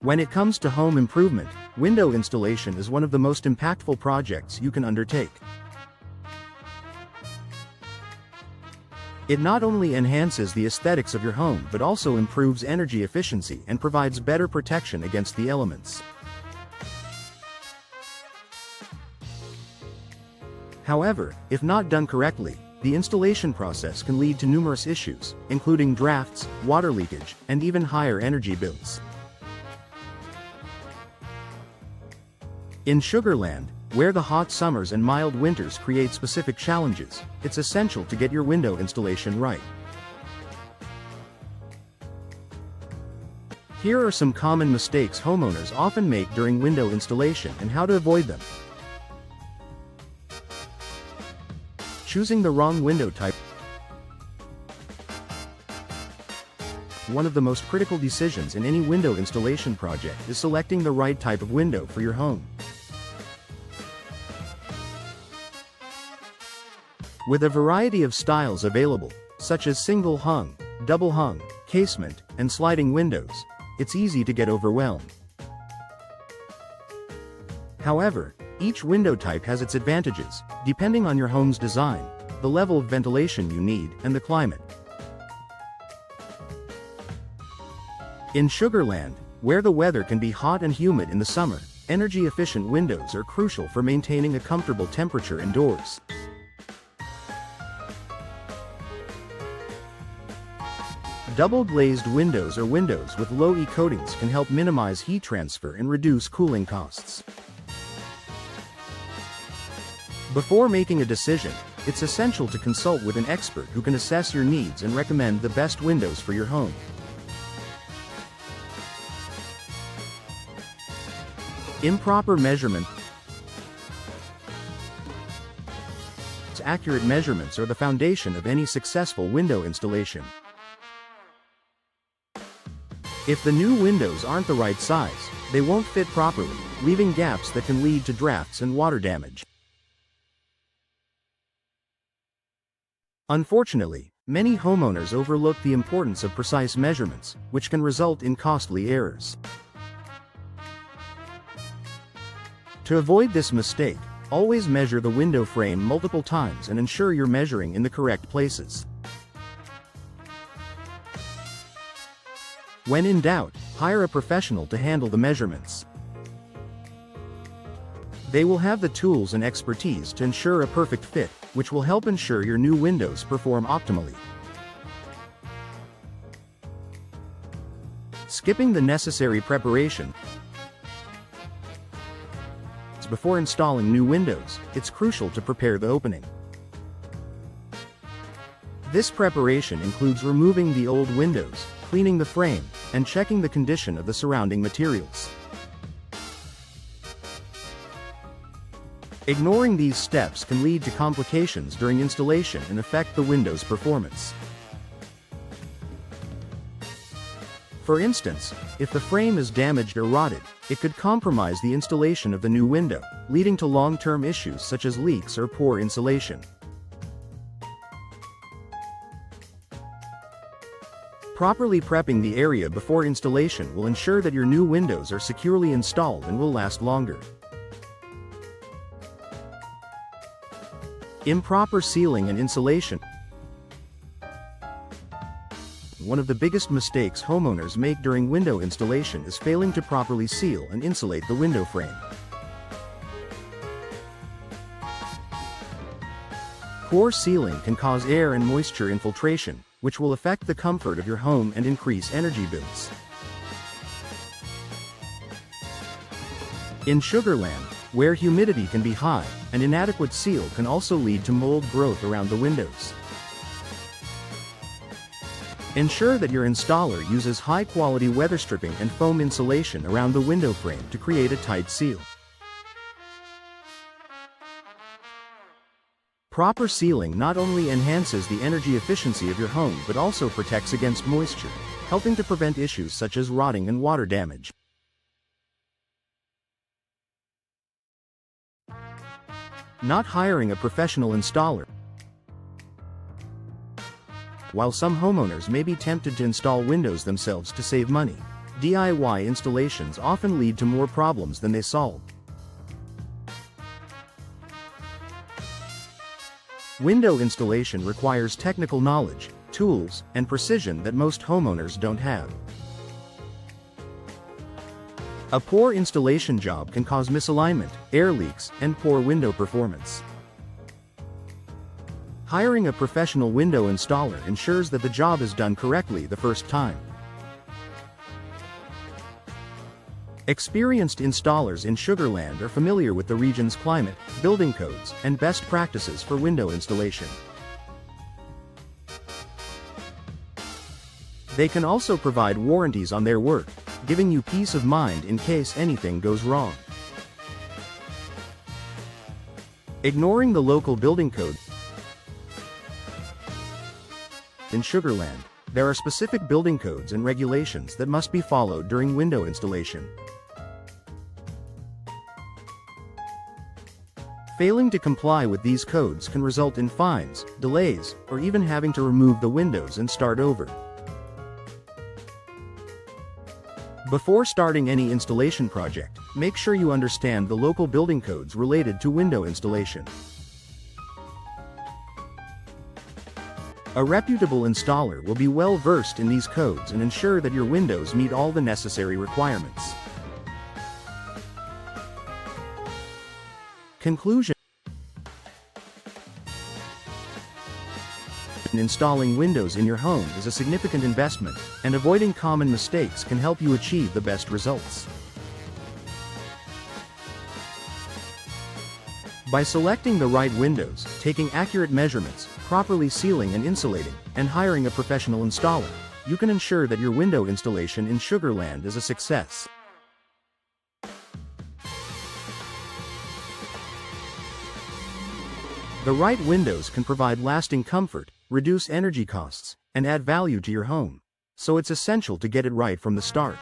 When it comes to home improvement, window installation is one of the most impactful projects you can undertake. It not only enhances the aesthetics of your home but also improves energy efficiency and provides better protection against the elements. However, if not done correctly, the installation process can lead to numerous issues, including drafts, water leakage, and even higher energy bills. In Sugarland, where the hot summers and mild winters create specific challenges, it's essential to get your window installation right. Here are some common mistakes homeowners often make during window installation and how to avoid them. Choosing the wrong window type. One of the most critical decisions in any window installation project is selecting the right type of window for your home. With a variety of styles available, such as single-hung, double-hung, casement, and sliding windows, it's easy to get overwhelmed. However, each window type has its advantages, depending on your home's design, the level of ventilation you need, and the climate. In Sugarland, where the weather can be hot and humid in the summer, energy-efficient windows are crucial for maintaining a comfortable temperature indoors. Double-glazed windows or windows with low E coatings can help minimize heat transfer and reduce cooling costs. Before making a decision, it's essential to consult with an expert who can assess your needs and recommend the best windows for your home. Improper measurement. Accurate measurements are the foundation of any successful window installation. If the new windows aren't the right size, they won't fit properly, leaving gaps that can lead to drafts and water damage. Unfortunately, many homeowners overlook the importance of precise measurements, which can result in costly errors. To avoid this mistake, always measure the window frame multiple times and ensure you're measuring in the correct places. When in doubt, hire a professional to handle the measurements. They will have the tools and expertise to ensure a perfect fit, which will help ensure your new windows perform optimally. Skipping the necessary preparation. Before installing new windows, it's crucial to prepare the opening. This preparation includes removing the old windows, cleaning the frame, and checking the condition of the surrounding materials. Ignoring these steps can lead to complications during installation and affect the window's performance. For instance, if the frame is damaged or rotted, it could compromise the installation of the new window, leading to long-term issues such as leaks or poor insulation. Properly prepping the area before installation will ensure that your new windows are securely installed and will last longer. Improper sealing and insulation. One of the biggest mistakes homeowners make during window installation is failing to properly seal and insulate the window frame. Poor sealing can cause air and moisture infiltration, which will affect the comfort of your home and increase energy bills. In Sugarland, where humidity can be high, an inadequate seal can also lead to mold growth around the windows. Ensure that your installer uses high-quality weather stripping and foam insulation around the window frame to create a tight seal. Proper sealing not only enhances the energy efficiency of your home but also protects against moisture, helping to prevent issues such as rotting and water damage. Not hiring a professional installer. While some homeowners may be tempted to install windows themselves to save money, DIY installations often lead to more problems than they solve. Window installation requires technical knowledge, tools, and precision that most homeowners don't have. A poor installation job can cause misalignment, air leaks, and poor window performance. Hiring a professional window installer ensures that the job is done correctly the first time. Experienced installers in Sugar Land are familiar with the region's climate, building codes, and best practices for window installation. They can also provide warranties on their work, giving you peace of mind in case anything goes wrong. Ignoring the local building code. In Sugar Land, there are specific building codes and regulations that must be followed during window installation. Failing to comply with these codes can result in fines, delays, or even having to remove the windows and start over. Before starting any installation project, make sure you understand the local building codes related to window installation. A reputable installer will be well versed in these codes and ensure that your windows meet all the necessary requirements. Conclusion. Installing windows in your home is a significant investment, and avoiding common mistakes can help you achieve the best results. By selecting the right windows, taking accurate measurements, properly sealing and insulating, and hiring a professional installer, you can ensure that your window installation in Sugar Land is a success. The right windows can provide lasting comfort, reduce energy costs, and add value to your home, so it's essential to get it right from the start.